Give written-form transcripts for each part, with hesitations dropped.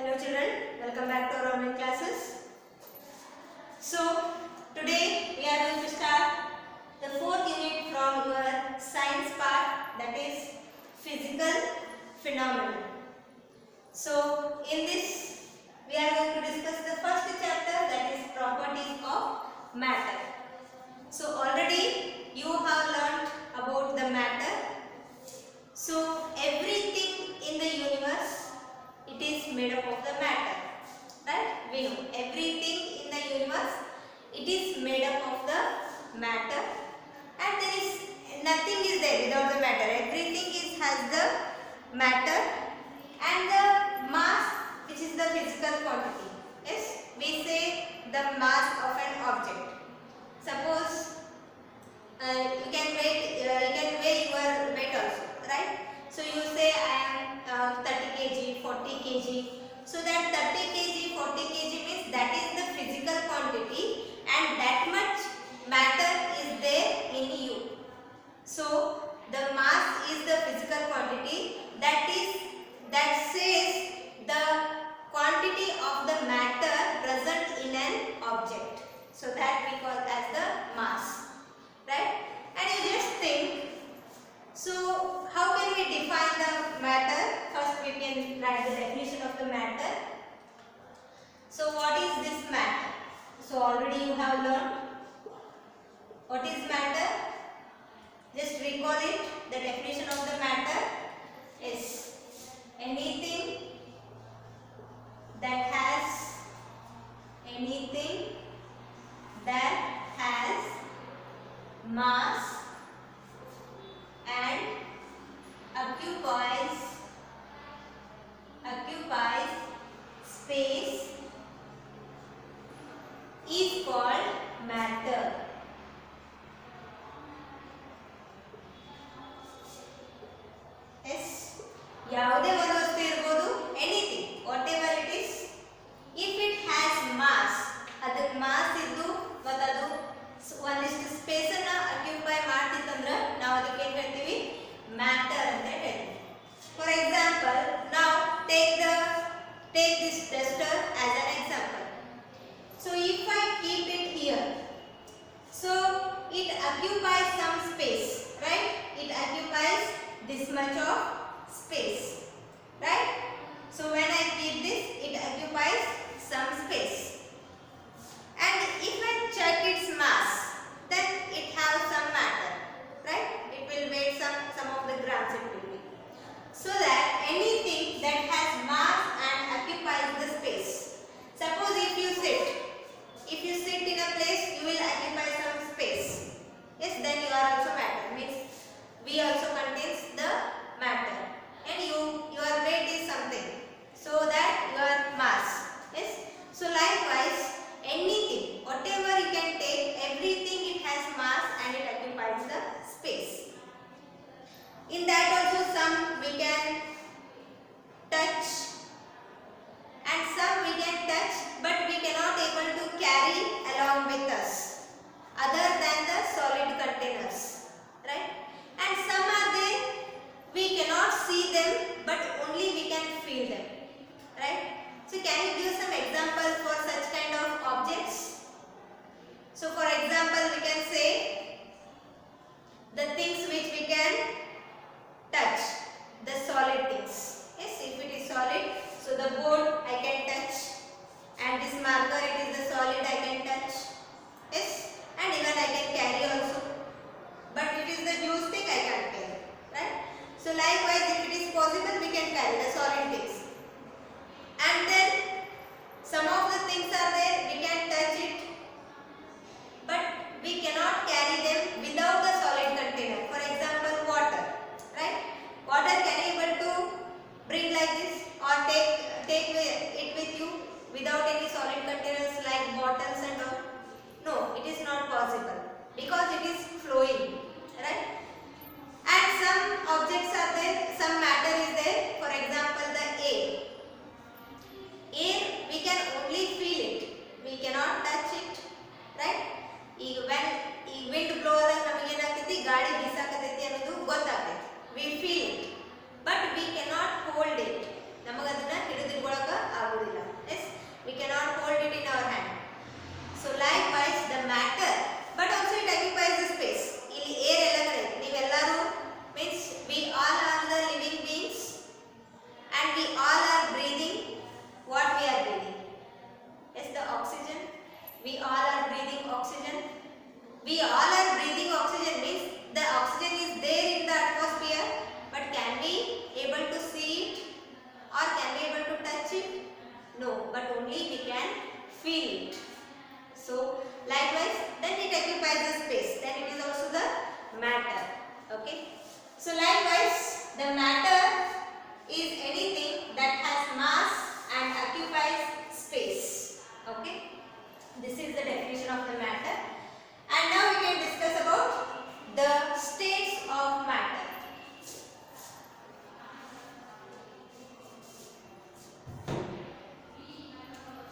Hello children, welcome back to our online classes. So today we are going to start the fourth unit from your science part, that is physical phenomena. So in this we are going to discuss the first chapter, that is properties of matter. So already you have learnt about the matter. So everything in the universe, it is made up of the matter, right? We know everything in the universe, it is made up of the matter, and there is nothing is there without the matter. Everything has the matter and the mass, which is the physical quantity. Yes, we say the mass of an object. Suppose you can weigh your weight also, right? So you say I am 30 kg, 40 kg. So that 30 kg, 40 kg means that is the physical quantity, and that much matter is there in you. So the mass is the physical quantity, that says the quantity of the matter present in an object. So that we call as the mass. Right? And you just think, so how can we define the matter? First we can write the definition of the matter. So what is this matter? So already you have learned what is matter. Just recall it. The definition of the matter is anything that has mass and occupies space is called matter. Yes, ಯಾವುದೇ ಒಂದು ವಸ್ತು ಇರಬಹುದು, anything, whatever it is, if it has mass, ಅದಕ್ಕೆ mass ಇದ್ದು ಮತ್ತು ಅದು ಒಂದಿಷ್ಟು space ಅನ್ನು ಅಕ್ಯುಪೈ ಮಾಡ್ತಿತ್ತಂದ್ರೆ ನಾವು ಅದಕ್ಕೆ ಏನು ಹೇಳ್ತೀವಿ? ಮ್ಯಾಟರ್ ಅಂತ ಹೇಳ್ತೀವಿ. ಫಾರ್ ಎಕ್ಸಾಂಪಲ್, ನಾವು take this duster as an example. So if I keep it here, so it occupies some space, right? It occupies this much of space, right? So when I keep this, it occupies some space. And if I check its mass, then it has some matter, right? It will weigh some of the grams it will be. So that anything that has mass and occupies the space. Suppose if you sit in a place, you will occupy some space. Yes, then you are also matter. Means we also contains the matter. And your weight is something. So that your mass. Yes. So likewise, anything, whatever you can take, everything it has mass and it occupies the space. In that also some we can touch and some we can touch, but we cannot able to carry along with us other than the solid containers, right? And some are there, we cannot see them, but only we can feel them, right? So can you give some example for such kind of objects? So for example, we can say the things which we can touch, the solid things. Yes, if it is solid, so the board I can touch, and this marker, it is the solid, I can touch. Yes, and even I can carry also, but it is the juice thing I can't carry, right? So likewise, if it is possible, we can carry the solid things. And then some of the things are there, we can touch it, but we cannot carry them without the solid container. For example, water, right? Water can you able to bring like this or take it with you without any solid containers like bottles and all? No, it is not possible because it is flowing, right? And some objects are there, some matter is there. For example, feel it. So likewise, then it occupies the space, then it is also the matter. Okay, so likewise the matter is anything that has mass and occupies space. Okay, this is the definition of the matter. And now we can discuss about the states of matter.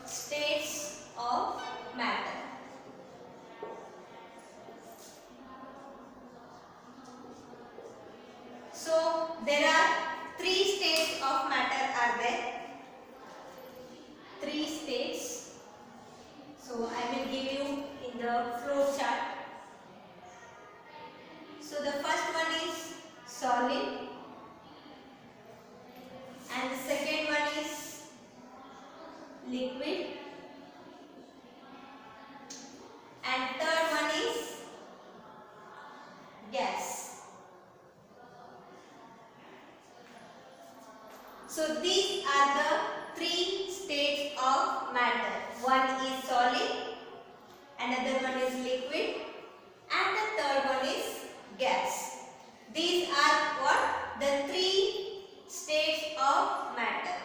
States of matter. So there are three states of matter are there. Three states. So I will give you in the flow chart. So the first one is solid, and the second one is liquid, and third one is gas. So these are the three states of matter. One is solid, another one is liquid, and the third one is gas. These are what? The three states of matter.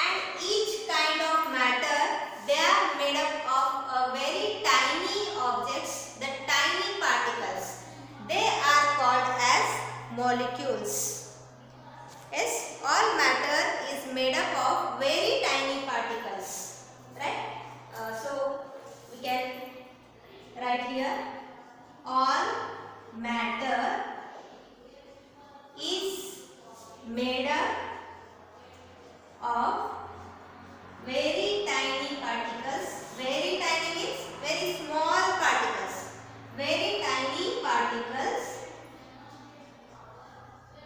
And each kind of matter, they are made up of a very tiny objects, the tiny particles. They are called as molecules. Yes, all matter is made up of very tiny particles, right? So we can write here, all matter is made up of very tiny particles. Very tiny means very small particles. Very tiny particles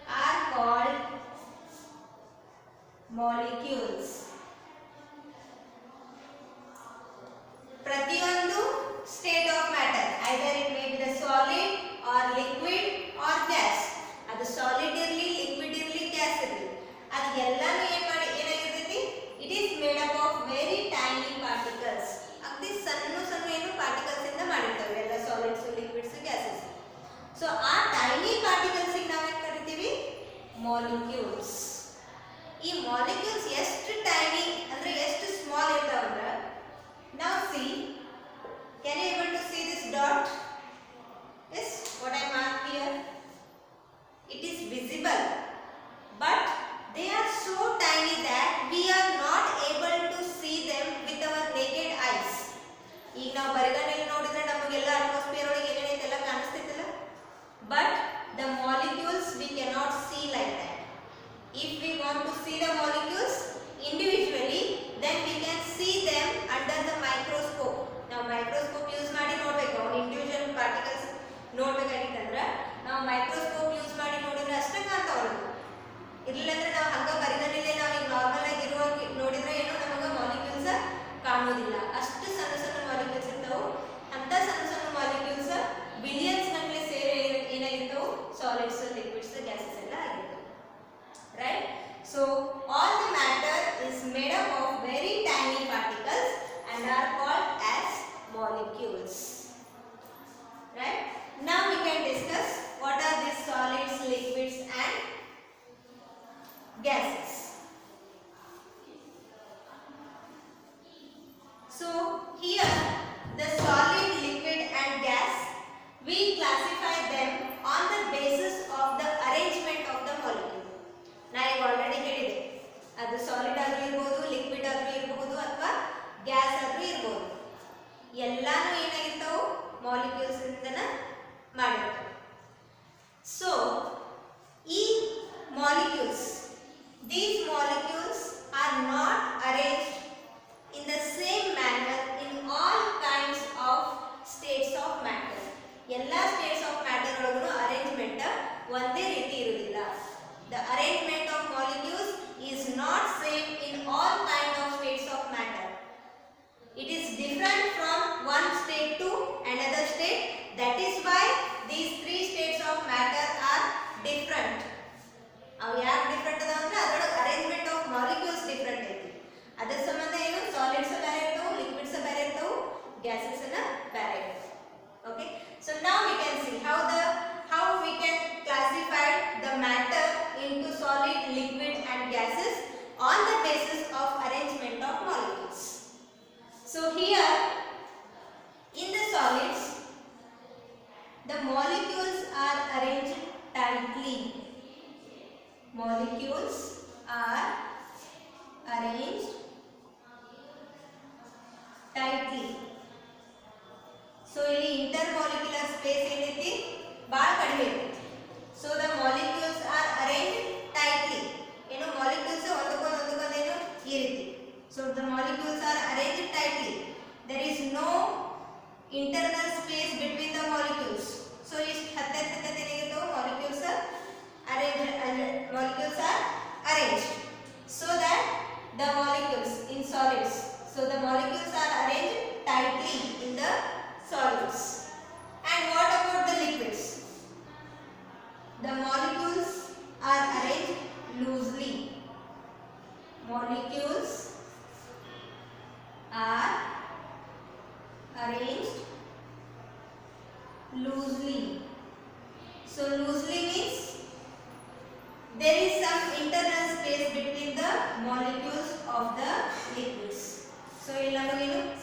are called molecules. ಪ್ರತಿಯೊಂದು state of matter, either it may be the solid or liquid or gas. ಅದು solid ಇರಲಿ, liquid ಇರಲಿ, gas ಇರಲಿ, ಅದು ಎಲ್ಲಾನು ಏನಾಗಿರ್ತೈತಿ? It is made up of very tiny particles. ಅಗದಿ ಸಣ್ಣ ಸಣ್ಣ ಏನು particles ಇಂದ ಮಾಡಿರ್ತಾರೆ ಎಲ್ಲ solids, liquids, gases. So ಆ tiny particles ಗೆ ನಾವು ಏನು ಕರಿತೀವಿ? Molecules. ಈ molecules ಎಷ್ಟು tiny ಅಂದ್ರೆ ಎಷ್ಟು small ಇರ್ತಾವಂದ್ರೆ, now see, can you able to see this dot? Yes, what I marked here, it is visible, but they are so tiny that we are not able to see them with our naked eyes. ಈಗ ನಾವು ಬರಿಗಣ್ಣಲ್ಲಿ ನೋಡಿದ್ರೆ ನಮಗೆಲ್ಲ atmosphere ಒಳಗೆ ಏನೇನೈತೆ ಎಲ್ಲ ಕಾಣಿಸ್ತಿತ್ತಲ್ಲ, but the molecules we cannot see like that. If we want to see the molecules individually, then we can see them under the microscope. Now microscope use ಮಾಡಿ ನೋಡಬೇಕು, ಅವನು individual particles ನೋಡಬೇಕಾಗಿತ್ತಂದ್ರೆ ನಾವು ಮೈಕ್ರೋಸ್ಕೋಪ್ ಯೂಸ್ ಮಾಡಿ ನೋಡಿದ್ರೆ ಅಷ್ಟೇ ಕಾಣ್ತಾವಲ್ಲ. ಇರಲಿಲ್ಲ ಅಂದ್ರೆ ನಾವು ಹಂಗ ಬರಿಗಣ್ಣಿಲೆ ನಾವು ಈಗ ನಾರ್ಮಲ್ ಆಗಿ ಇರುವಾಗ ನೋಡಿದ್ರೆ ಏನೋ ನಮಗೆ ಮಾಲಿಕ್ಯೂಲ್ಸ್ ಕಾಣೋದಿಲ್ಲ. ಅಷ್ಟು ಸಣ್ಣ ಸಣ್ಣ ಮಾಲಿಕ್ಯೂಲ್ಸ್ ಇರ್ತಾವೆ. ಅಂತ ಸಣ್ಣ ಸಣ್ಣ ಮಾಲಿಕ್ಯೂಲ್ಸ್ ಬಿಲಿಯನ್ಸ್ ಗಟ್ಟಲೆ ಸೇರಿ ಏನಾಗಿರ್ತಾವೆ? ಸಾಲಿಡ್ಸ್, ಲಿಕ್ವಿಡ್ಸ್, ಗ್ಯಾಸಸ್ ಎಲ್ಲ ಆಗಿರ್ತವೆ. Right? So all the matter is made up of very tiny particles and are called as molecules. Right? Now we can discuss what are these solids, liquids and gases. So here the solid, liquid and gas, we classify them on the basis of the arrangement of the molecule. ನಾನು already ಹೇಳಿದೆ, ಅದು solid ಆದ್ರೂ ಇರಬಹುದು, liquid ಆದ್ರೂ ಇರಬಹುದು, ಅಥವಾ gas ಆದ್ರೂ ಇರಬಹುದು. ಎಲ್ಲಾನು ಏನಾಗಿರ್ತಾವು? ಮಾಲಿಕ್ಯೂಲ್ಸ್ ಇಂದನ ಮಾಡಿರ್ತಾವೆ. ಸೊ ಈ molecules, these molecules are not arranged in the same manner in all kinds of states of matter. ಎಲ್ಲ states of matter ಒಳಗೂ ಅರೇಂಜ್ಮೆಂಟ್ ಒಂದೇ ರೀತಿ ಇರುವುದಿಲ್ಲ. The arrangement of molecules is not same in all kind of states of matter. It is different from one state to another state. That is why these three states of matter are different. ಅವು ಯಾಕೆ different ಅದಾವ ಅಂದ್ರೆ ಅದರೊಳಗೆ arrangement of molecules different ಐತಿ. ಅದರ internal space between the molecules. So ಇಷ್ಟು ಹತ್ತೆ ಏನಾಗಿರ್ತವೆ molecules are arranged so that the molecules in solids. So the molecules are arranged tightly in the solids. And what about the liquids? The molecules are arranged loosely. Molecules are arranged loosely. So loosely means there is some internal space between the molecules of the liquids. So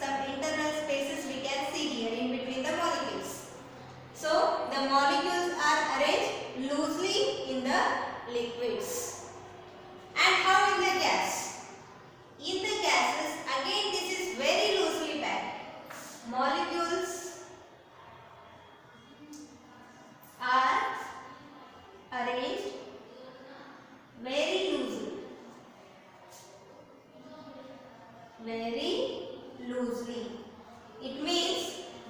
some internal spaces we can see here in between the molecules. So the molecules are arranged loosely in the liquids. And how in the gas? In the gases, again this is very loosely packed. Molecules are arranged very loosely. Very loosely. It means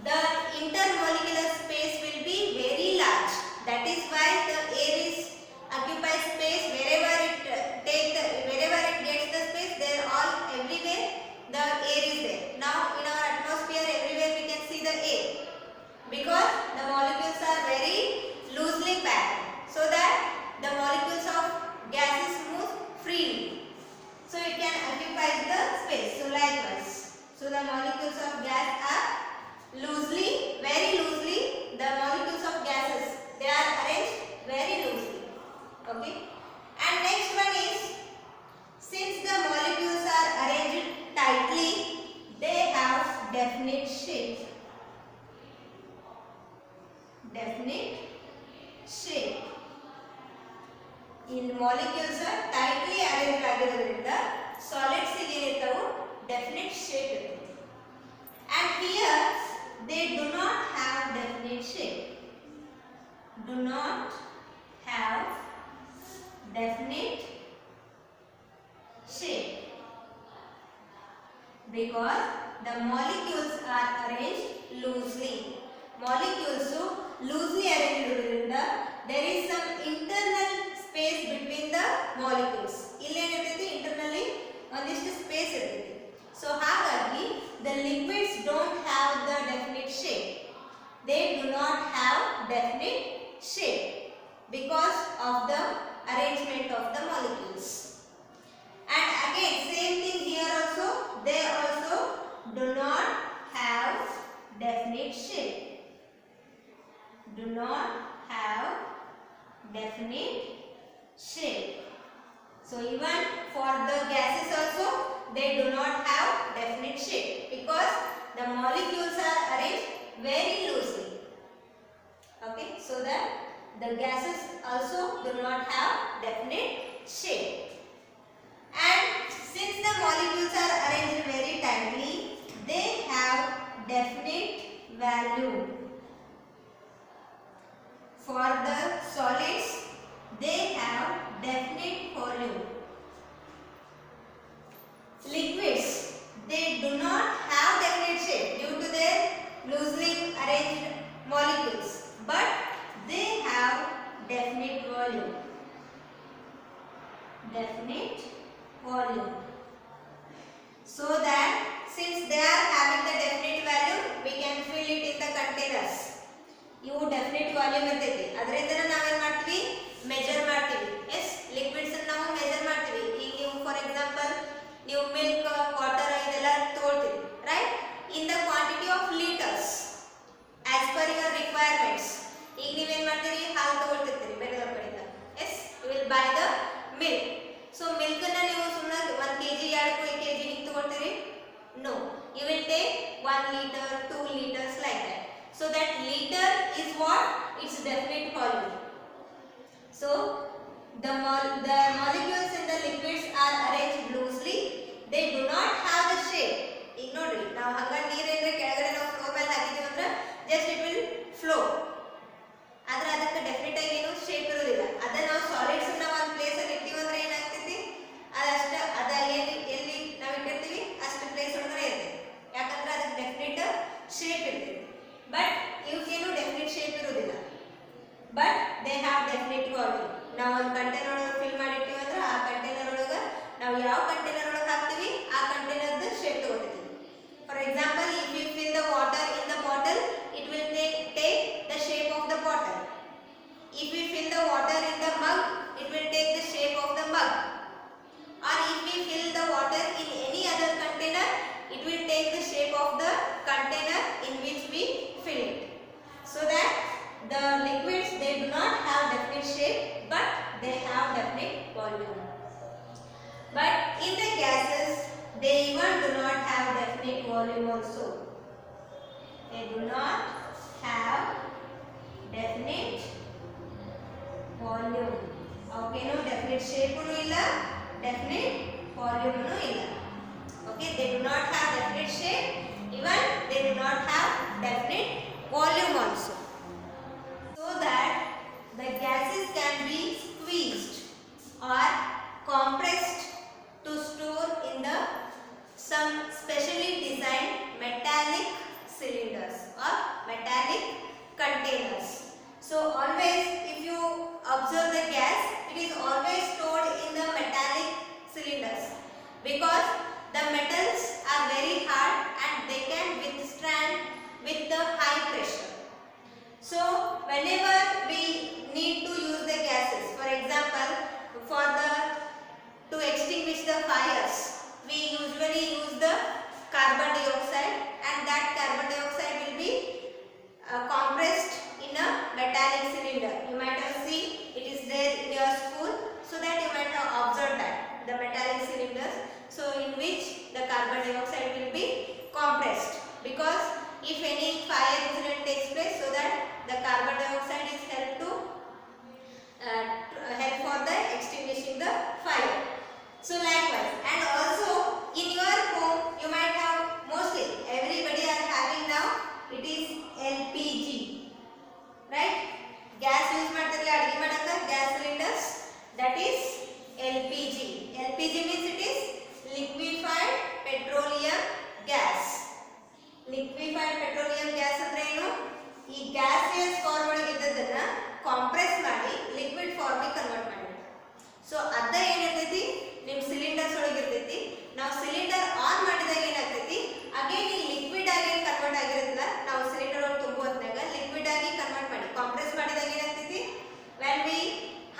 the intermolecular space will be very large. That is why the air is occupies space wherever it gets the space. There all everywhere the air is there. Now in our atmosphere everywhere we can see the air because the molecules are very loosely packed so that the molecules of gases move freely. So it can occupy the space. So likewise, so the molecules of gas are loosely, very loosely. The molecules of gases, they are arranged very loosely. Okay. And next one is, since the molecules are arranged tightly, they have definite shape. Definite shape. In molecules are tightly arranged ಆಗಿರೋದ್ರಿಂದ solids ಏನಿರ್ತಾವು definite shape ಇರುತ್ತೆ. And here they do not have definite shape. Do not have definite shape because the molecules are arranged loosely. Molecules loosely arranged ಇರೋದ್ರಿಂದ there is some internal space between the molecules. ಇಲ್ಲಿ ಏನಿರ್ತೈತಿ internally ಒಂದಿಷ್ಟು space ಇರ್ತೈತಿ. So ಹಾಗಾಗಿ the liquids don't have the definite shape. They do not have definite shape because of the arrangement of the molecules. And again same thing here also, they also do not have definite shape. Do not have definite shape. So even for the gases also they do not have definite shape because the molecules are arranged very loosely. Okay, so that the gases also do not have definite shape. And since the molecules are arranged very tightly, they have definite value. For the solids, they have definite volume. Liquids, they do not have definite shape due to their loosely arranged molecules, but they have definite volume. Definite volume. So that since they are having the definite value, we can fill it in the containers. ಇವು definite volume ಇರ್ತೈತಿ, ಅದರಿಂದ ನಾವೇನ್ ಮಾಡ್ತೀವಿ, measure ಮಾಡ್ತೀವಿ. S, liquids ನಾವು measure ಮಾಡ್ತೀವಿ. ಈಗ ನೀವು ಫಾರ್ ಎಕ್ಸಾಂಪಲ್ ನೀವು ಮಿಲ್ಕ್, ವಾಟರ್ ಇದೆಲ್ಲ ತಗೊಳ್ತೀವಿ, right, in the quantity of litres as per your requirements. ಈಗ ನೀವೇನ್ ಮಾಡ್ತೀರಿ, ಹಾಲು ತಗೊಳ್ತಿರ್ತೀರಿ ಬೇರೆದವ್ರ ಕಡೆಯಿಂದ. Yes, you will buy the milk. So milk ಅನ್ನ ನೀವು ಸುಮ್ಮನೆ 1 kg 2 kg ಹಿಂಗೆ ತಗೊಳ್ತೀರಿ? No, you will take 1 liter 2 liters like that. So that liter is what? Its definite volume. So the molecules in the liquids are arranged loosely. They do not have the shape. ಈಗ ನೋಡ್ರಿ, ನಾವು ಹಂಗ ನೀರೇನ್ರೆ ಕೆಳಗಡೆ ನಾವು flow ಮೇಲೆ ಹಾಕಿದೀವಿ ಅಂದ್ರೆ just it will flow. ಆದ್ರೆ ಅದಕ್ಕೆ ಡೆಫಿನೆಟ್ ಆಗಿ ಏನು ಶೇಪ್ ಇರೋದಿಲ್ಲ. ಅದೇ ನಾವು ಸಾಲಿಡ್ಸ್ ಅನ್ನ ಒಂದು ಪ್ಲೇಸ್ ಅಲ್ಲಿ ಇಟ್ಟಿವಿ ಅಂದ್ರೆ ಏನಾಗ್ತೈತಿ, ಅದಷ್ಟ ಅದ ಎಲ್ಲಿ ನಾವು ಇಟ್ಟಿರ್ತೀವಿ ಅಷ್ಟು ಪ್ಲೇಸ್ ಒಳಗಡೆ ಇರ್ತೈತಿ. ಯಾಕಂದ್ರೆ ಅದಕ್ಕೆ ಡೆಫಿನೆಟ್ ಶೇಪ್ ಇರ್ತೈತಿ. ನಾವು ಯಾವ ಕಂಟೈನರ್ ಒಳಗೆ ಹಾಕ್ತೀವಿ ಆ ಕಂಟೈನರ್ದ ಶೇಪ್ ತಗೋತೀವಿ. For example, if we fill the water in the bottle, it will take the shape of the bottle. If we fill the water in the mug, it will take the shape of the mug. Or if we fill the water in any other container, it will take the shape of the container in which we fill it. So that the liquids, they do not have definite shape, but they have definite volume. But in the gases, they even do not have definite volume also. They do not have definite volume. Okay, no definite shape unu illa, definite volume unu illa. Okay, they do not have definite shape, even they do not have definite volume also. So that the gases can be squeezed or compressed to store in the some specially designed metallic cylinders or metallic containers. So always, if you observe the gas, it is always stored in the metallic cylinders because the metals are very hard and they can withstand with the high pressure. So whenever we need to use the gases, for example, to extinguish the fires, we usually use the carbon dioxide, and that carbon dioxide will be compressed in a metallic cylinder. You might have seen it is there in your school, so that you might have observed that the metallic cylinders, so in which the carbon dioxide will be compressed, because if any fire incident takes place, so that the carbon dioxide is help for the extinguishing the fire. So likewise, and also in your home you might have, mostly everybody are having now, it is LPG, right? Gas use ಮಾಡ್ತಾರೆ ಅಡಿಗೆ ಮಾಡಕ gas cylinders, that is LPG. LPG means it is liquefied petroleum gas. Liquefied petroleum gas ಅಂದ್ರೆ ಏನು? ಈ gaseous form ಒಳಗೆ ಇದ್ದದನ್ನ compress ಮಾಡಿ liquid form ಗೆ convert ಮಾಡಿ. ಸೊ ಅದ ಏನಿರ್ತೈತಿ ನಿಮ್ಮ ಸಿಲಿಂಡರ್ಸ್ ಒಳಗೆ ಇರ್ತೈತಿ. ನಾವು ಸಿಲಿಂಡರ್ ಆನ್ ಮಾಡಿದಾಗ ಏನಾಗ್ತೈತಿ, ಅಗೇನ್ ಈ ಲಿಕ್ವಿಡ್ ಆಗಿ ಕನ್ವರ್ಟ್ ಆಗಿರುತ್ತಲ್ಲ, ನಾವು ಸಿಲಿಂಡರ್ ಒಳಗೆ ತುಂಬೋ ಹೊತ್ನಾಗ ಲಿಕ್ವಿಡ್ ಆಗಿ ಕನ್ವರ್ಟ್ ಮಾಡಿ ಕಾಂಪ್ರೆಸ್ ಮಾಡಿದಾಗ ಏನಾಗ್ತೈತಿ, when we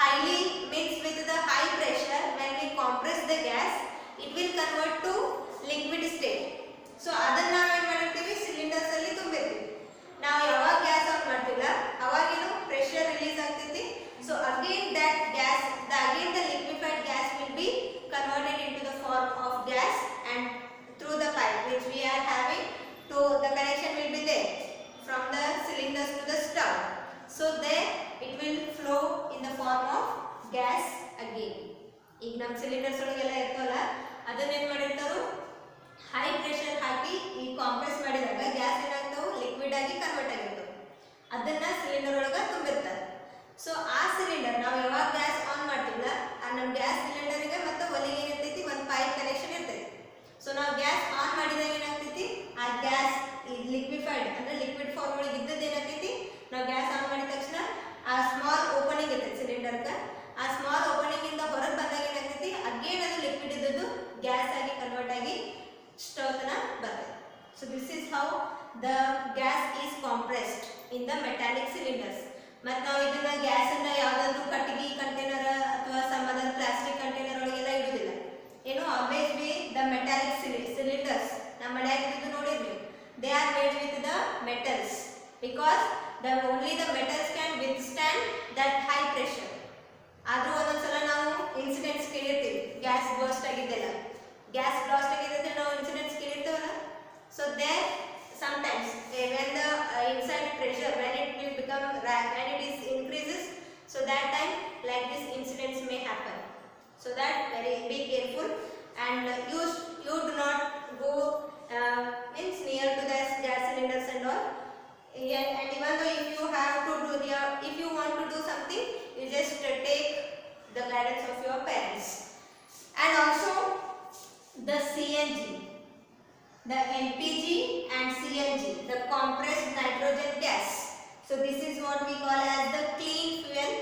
highly means with the high pressure, when we compress the gas, it will convert to liquid state. So ಅದನ್ನ ನಾವು ಏನು ಮಾಡಿರ್ತೀವಿ, ಸಿಲಿಂಡರ್ಸ್ ಅಲ್ಲಿ ತುಂಬಿರ್ತೀವಿ. ನಾವು ಯಾವಾಗ ಗ್ಯಾಸ್ ಆನ್ ಮಾಡ್ತೀವಲ್ಲ ಅವಾಗೇನು ಪ್ರೆಷರ್ ರಿಲೀಸ್ ಆಗ್ತೈತಿ. So again that gas, again the liquefied gas will be converted into the form of gas, and through the pipe which we are having, to the connection will be there from the cylinders to the stove. So there it will flow in the form of gas again. ಈಗ ನಮ್ಮ cylinders ಒಳಗೆಲ್ಲ ಇರ್ತವಲ್ಲ, ಅದನ್ನ ಏನು ಮಾಡಿರ್ತಾರೋ high pressure ಹಾಕಿ ಈ compress ಮಾಡಿದಾಗ gas ಏನಾಗ್ತಾವೆ, liquid ಆಗಿ convert ಆಗಿರ್ತವೆ. ಅದನ್ನ ಸಿಲಿಂಡರ್ ಒಳಗೆ ತುಂಬಿರ್ತಾರೆ. ಸೊ ಆ ಸಿಲಿಂಡರ್ ನಾವು ಯಾವಾಗ ಗ್ಯಾಸ್ ಆನ್ ಮಾಡ್ತೀವಲ್ಲ, ನಮ್ಮ ಗ್ಯಾಸ್ ಸಿಲಿಂಡರ್ಗೆ ಮತ್ತು ಒಲೆಗೆ ಏನಿರ್ತೈತಿ, ಒಂದು ಪೈಪ್ ಕನೆಕ್ಷನ್ ಇರ್ತೈತಿ. ಸೊ ನಾವು ಗ್ಯಾಸ್ ಆನ್ ಮಾಡಿದಾಗ ಏನಾಗ್ತೈತಿ, ಆ ಗ್ಯಾಸ್ ಲಿಕ್ವಿಫೈಡ್ ಅಂದ್ರೆ ಲಿಕ್ವಿಡ್ ಫಾರ್ಮ್ ಒಳಗೆ ಇದ್ದದ್ದು ಏನಾಗ್ತೈತಿ, ನಾವು ಗ್ಯಾಸ್ ಆನ್ ಮಾಡಿದ ತಕ್ಷಣ ಆ ಸ್ಮಾಲ್ ಓಪನಿಂಗ್ ಇರ್ತೈತಿ ಸಿಲಿಂಡರ್ಗೆ, ಆ ಸ್ಮಾಲ್ ಓಪನಿಂಗ್ ಇಂದ ಹೊರಗೆ ಬಂದಾಗ ಏನಾಗ್ತೈತಿ, ಅಗೇನ್ ಅದು ಲಿಕ್ವಿಡ್ ಇದ್ದದ್ದು ಗ್ಯಾಸ್ ಆಗಿ ಕನ್ವರ್ಟ್ ಆಗಿ ಸ್ಟವ್ ತನ ಬರ್ತೈತಿ. So this is how the gas is compressed in the metallic cylinders. ಮತ್ತು ನಾವು ಇದನ್ನ ಗ್ಯಾಸ್ ಅನ್ನ ಯಾವ್ದಾದ್ರು ಕಟ್ಟಿಗೆ ಕಂಟೈನರ್ ಅಥವಾ ಸಮ್ ಅದರ್ ಪ್ಲಾಸ್ಟಿಕ್ ಕಂಟೈನರ್ ಒಳಗೆಲ್ಲ ಇಡುವುದಿಲ್ಲ. ಏನು, always B the metallic cylinders. ನಮ್ಮ ಮನ್ಯಾಗ ಇದ್ದು ನೋಡಿದ್ವಿ, they are made with the metals, because only the metals can withstand that high pressure. ಆದ್ರೂ ಒಂದೊಂದ್ಸಲ ನಾವು ಇನ್ಸಿಡೆಂಟ್ಸ್ ಕೇಳಿರ್ತೀವಿ, ಗ್ಯಾಸ್ ಬರ್ಸ್ಟ್ ಆಗಿದ್ದೆಲ್ಲ, ಗ್ಯಾಸ್ ಬ್ಲಾಸ್ಟ್ ಆಗಿದ್ದರೆ ನಾವು ಇನ್ಸಿಡೆಂಟ್ಸ್ ಕೇಳಿರ್ತೇವಲ್ಲ. So there sometimes when the inside pressure, when it will become, when it is increases, so that time like this incidents may happen. So that be careful, and you do not go means near to the gas cylinders and all. And even though if you have to do if you want to do something, you just take the guidance of your parents. And also the CNG, the LPG and CNG, the compressed nitrogen gas. So this is what we call as the clean fuel.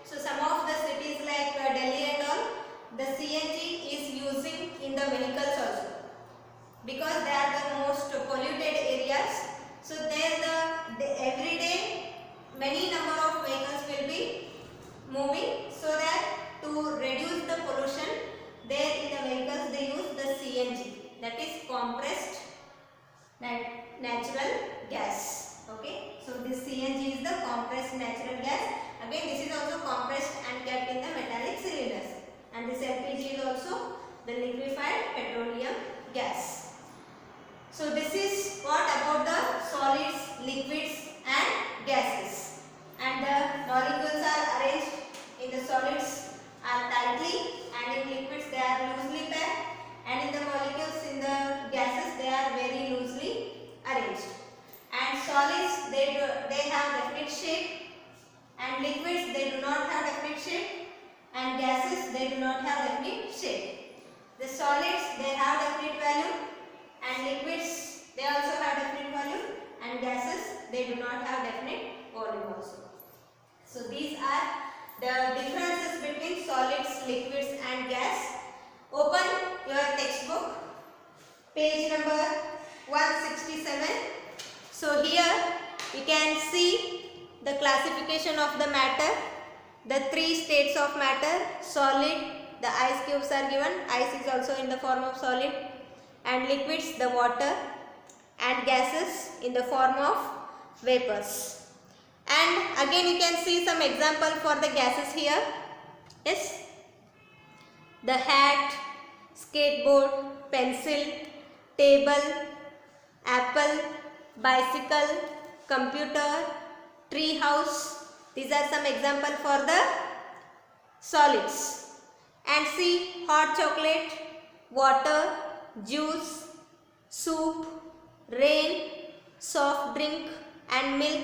So some of the cities like Delhi and all, the CNG is using the vehicles also, because they are the most polluted areas. So there every day many number of vehicles will be moving, so that to reduce the pollution, there in the vehicles they use the CNG, that is compressed natural gas. Okay, so this CNG is the compressed natural gas. Again, this is also compressed and kept in the metallic cylinders, and this LPG is also the liquefied petroleum gas. So this is what about the solids, liquids and gases. And the molecules are arranged in the solids are tightly, and in liquids they are loosely packed, and in the molecules in the gases they are very loosely arranged. And solids they have definite shape, and liquids they do not have definite shape, and gases they do not have definite shape. The solids they have definite value, and liquids they also have definite value, and gases they do not have definite volume also. So these are the differences between solids, liquids and gas. Open your textbook, page number 167. So here you can see the classification of the matter, the three states of matter: solid, the ice cubes are given, ice is also in the form of solid, and liquids, the water, and gases in the form of vapors. And again you can see some example for the gases here. Yes, the hat, skateboard, pencil, table, apple, bicycle, computer, tree house. These are some example for the solids. And see, hot chocolate, water, juice, soup, rain, soft drink and milk,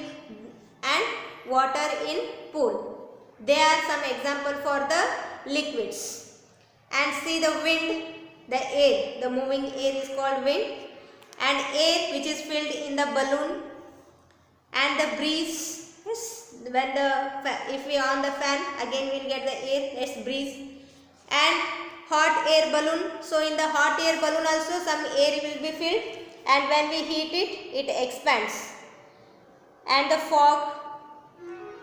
and water in pool. They are some example for the liquids. And see, the wind, the air, the moving air is called wind, and air which is filled in the balloon, and the breeze. Yes, when if we on the fan, again we will get the air, that's breeze. And hot air balloon, so in the hot air balloon also some air will be filled, and when we heat it, it expands. And the fog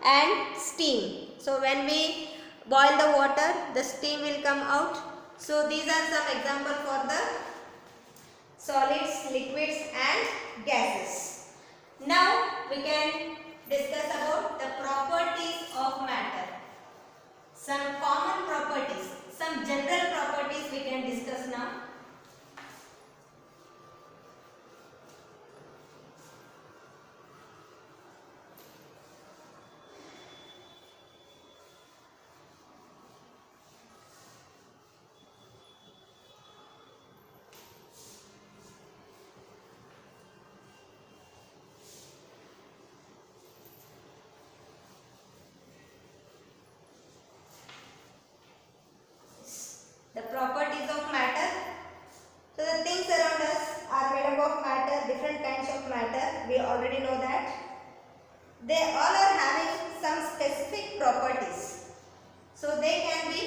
and steam, so when we boil the water, the steam will come out. So these are some example for the solids, liquids and gases. Now we can discuss about the properties of matter. Some common properties, some general properties we can discuss now. The properties of matter. So the things around us are made up of matter, different kinds of matter. We already know that. They all are having some specific properties. So they can be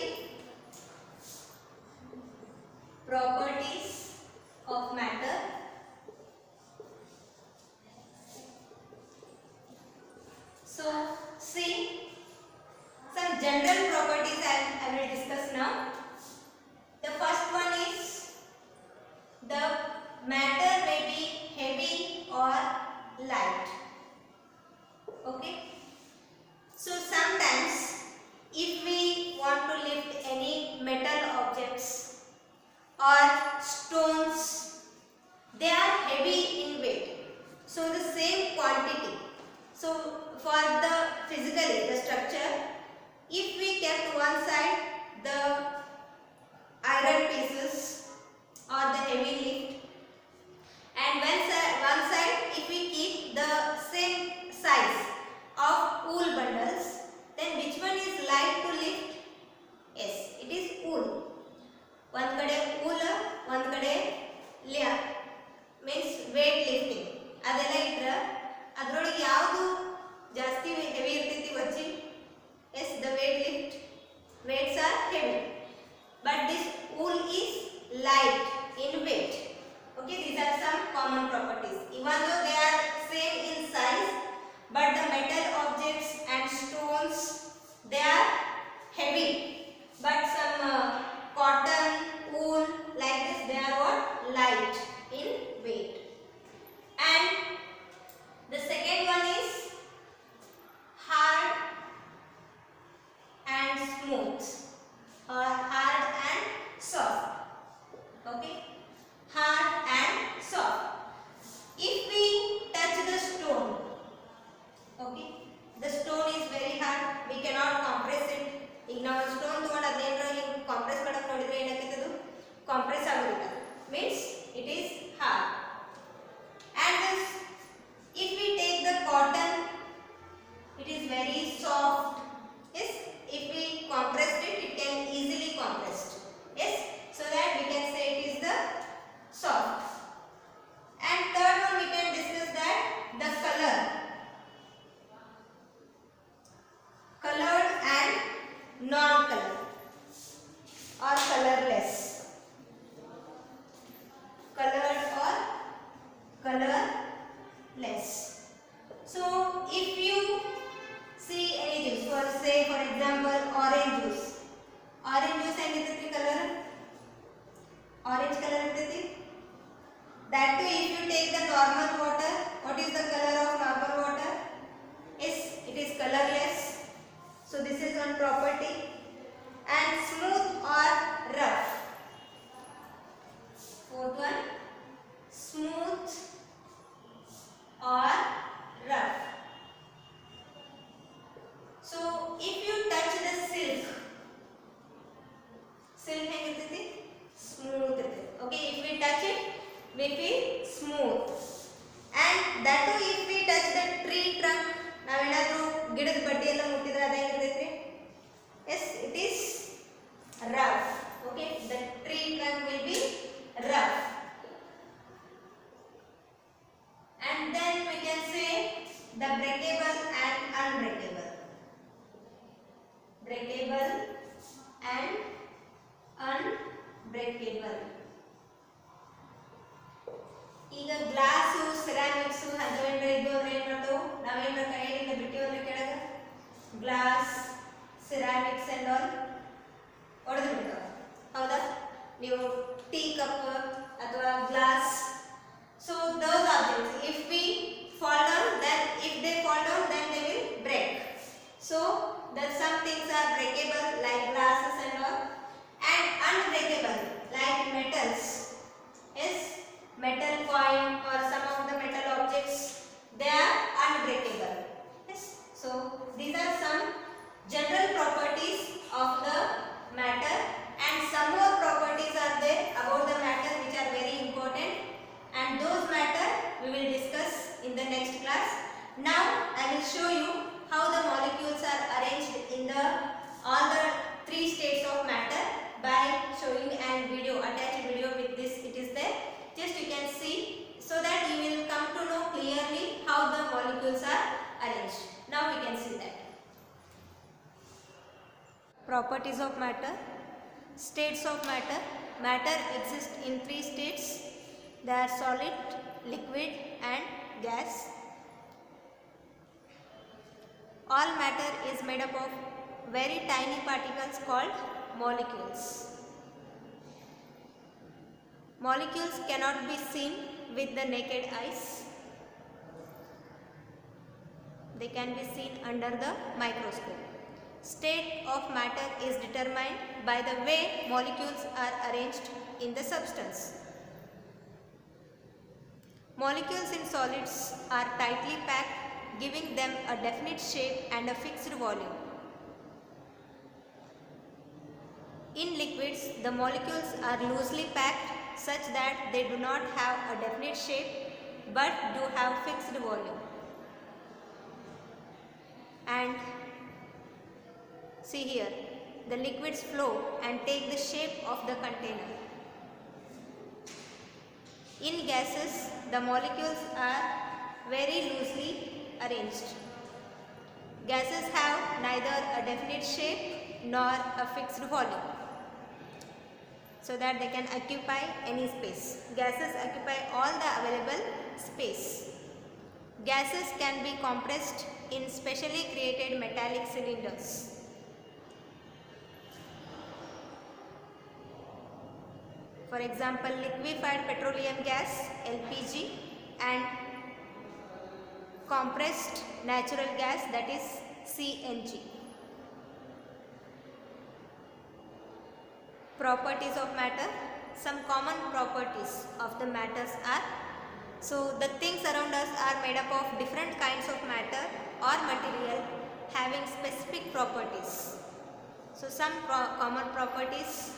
properties of matter. So see, some general properties I will discuss now. The first one is the matter may be heavy or light. Okay. So sometimes if we want to lift any metal objects or stones, they are heavy in weight. So the same quantity. So for the physically, the structure, if we kept one side the iron pieces or the heavy lift, and one side if we keep the same size of wool bundles, then which one is light to lift? Yes, it is wool. One kade wool, one kade means weight lifting. ಅದೆಲ್ಲ ಇಟ್ರೆ ಅದರೊಳಗೆ ಯಾವುದು ಜಾಸ್ತಿ heavy ಇರ್ತೈತಿ ವಜ್ಜಿ? Yes, the weight lift, weights are heavy, but this wool is light in weight. Okay, these are some common properties. Even though they are same in size, but the metal objects and stones, they are heavy. But some cotton, wool, like this, they are what? Light in weight. And the second one is hard and smooth, or hard and soft. Okay, hard and soft. If we touch the stone, okay, the stone is very hard, we cannot compress it. ಈಗ ನಾವು stone ತಗೊಂಡು ಅದೇನರ ಹಿಂಗೆ compress ಮಾಡಕ್ಕೆ ನೋಡಿದ್ರೆ ಏನಾಗ್ತದೆ, compress ಆಗೋದಿಲ್ಲ, means it is hard. And this, if we take the cotton, it is very soft. Yes, if we compress it, it can easily compressed. Yes, so that we can say it is the soft. And third one we can discuss that the color, colored and non-color or colorless, colored or colorless. So if you see any juice, for example orange juice ಹೆಂಗಿರ್ತೈತಿ color, orange color ಇರ್ತೈತಿ. That too, if you take the normal water, what is the color of normal water? Yes, it is colorless. So this is one property. And smooth or rough. Fourth one, smooth or rough. So if you touch the silk ಹೆಂಗಿರ್ತೈತಿ? Smooth ಇರ್ತೈತಿ. Okay, if we touch it, we feel smooth. And that too, if we touch the tree trunk, ನಾವೇನಾದ್ರೂ ಗಿಡದ ಬಡ್ಡಿ ಎಲ್ಲ ಮುಟ್ಟಿದ್ರೆ ಅದು ಹೆಂಗಿರ್ತೈತಿ? Yes, it is rough. Okay, the tree trunk will be rough. And then we can say the breakable and unbreakable. Breakable and unbreakable. ಈಗ glass, ceramics ಅಂತವೇನ್ರ ಇದ್ದು ಅಂದ್ರೆ ಏನ್ ಮಾಡ್ತಾವು, ನಾವೇನ್ರ ಕೈಯಿಂದ ಬಿಟ್ಟಿವಲ್ಲ ಕೆಳಗ, ಗ್ಲಾಸ್, ಸಿರಾಮಿಕ್ಸ್ ಅಂಡ್ ಆಲ್ ಒಡೆದು ಬಿಡ್ತಾವ. ಹೌದಾ? ನೀವು ಟೀ ಕಪ್ ಅಥವಾ glass, so those objects, if they fall down, then they will break. So that some things are breakable like glasses and all, and unbreakable like metals. Yes, metal coin or some of the metal objects, they are unbreakable. Yes, so these are some general properties of the matter, and some more properties are there about the matter which are very important, and those matter we will discuss in the next class. Now I will show you how the molecules are arranged in the all the three states of matter by showing an video, attached video with this, it is there. Just you can see, so that you will come to know clearly how the molecules are arranged. Now we can see that. Properties of matter. States of matter. Matter exists in three states. They are solid, liquid and gas. All matter is made up of very tiny particles called molecules. Molecules cannot be seen with the naked eyes. They can be seen under the microscope. State of matter is determined by the way molecules are arranged in the substance. Molecules in solids are tightly packed, giving them a definite shape and a fixed volume. In liquids, the molecules are loosely packed such that they do not have a definite shape but do have fixed volume. And see here, the liquids flow and take the shape of the container. In gases, the molecules are very loosely arranged. Gases have neither a definite shape nor a fixed volume. so that they can occupy any space. Gases occupy all the available space. Gases can be compressed in specially created metallic cylinders. For example, liquefied petroleum gas LPG and compressed natural gas, that is CNG. Properties of matter. Some common properties of the matters are, so the things around us are made up of different kinds of matter or material having specific properties. So some common properties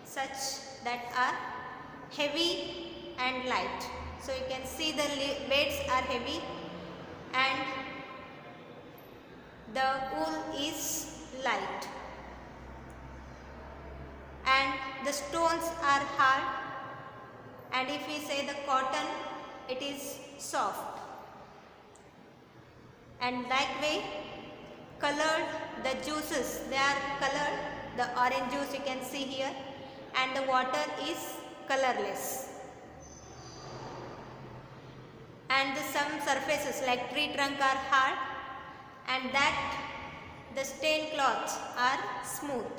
such that are heavy and light. So you can see the weights are heavy and the wool is light, and the stones are hard, and if we say the cotton, it is soft. And likewise, colored, the juices, they are colored. The orange juice you can see here, and the water is colorless. And some surfaces like tree trunk are hard, and that the stained cloths are smooth.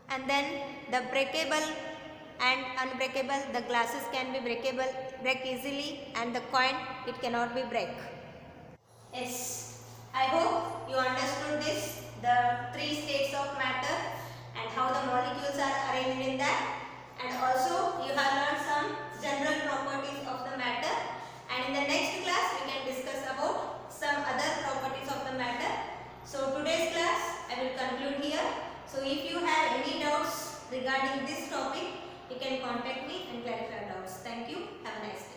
And then the breakable and unbreakable, the glasses can be breakable, break easily, and the coin, it cannot be break. Yes, I hope you understood this, the three states of matter and how the molecules are arranged in that, and also you have learned some general properties of the matter, and in the next class we can discuss about some other properties of the matter. So today's class I will conclude here. So if you have any doubts regarding this topic, you can contact me and clarify doubts. Thank you. Have a nice day.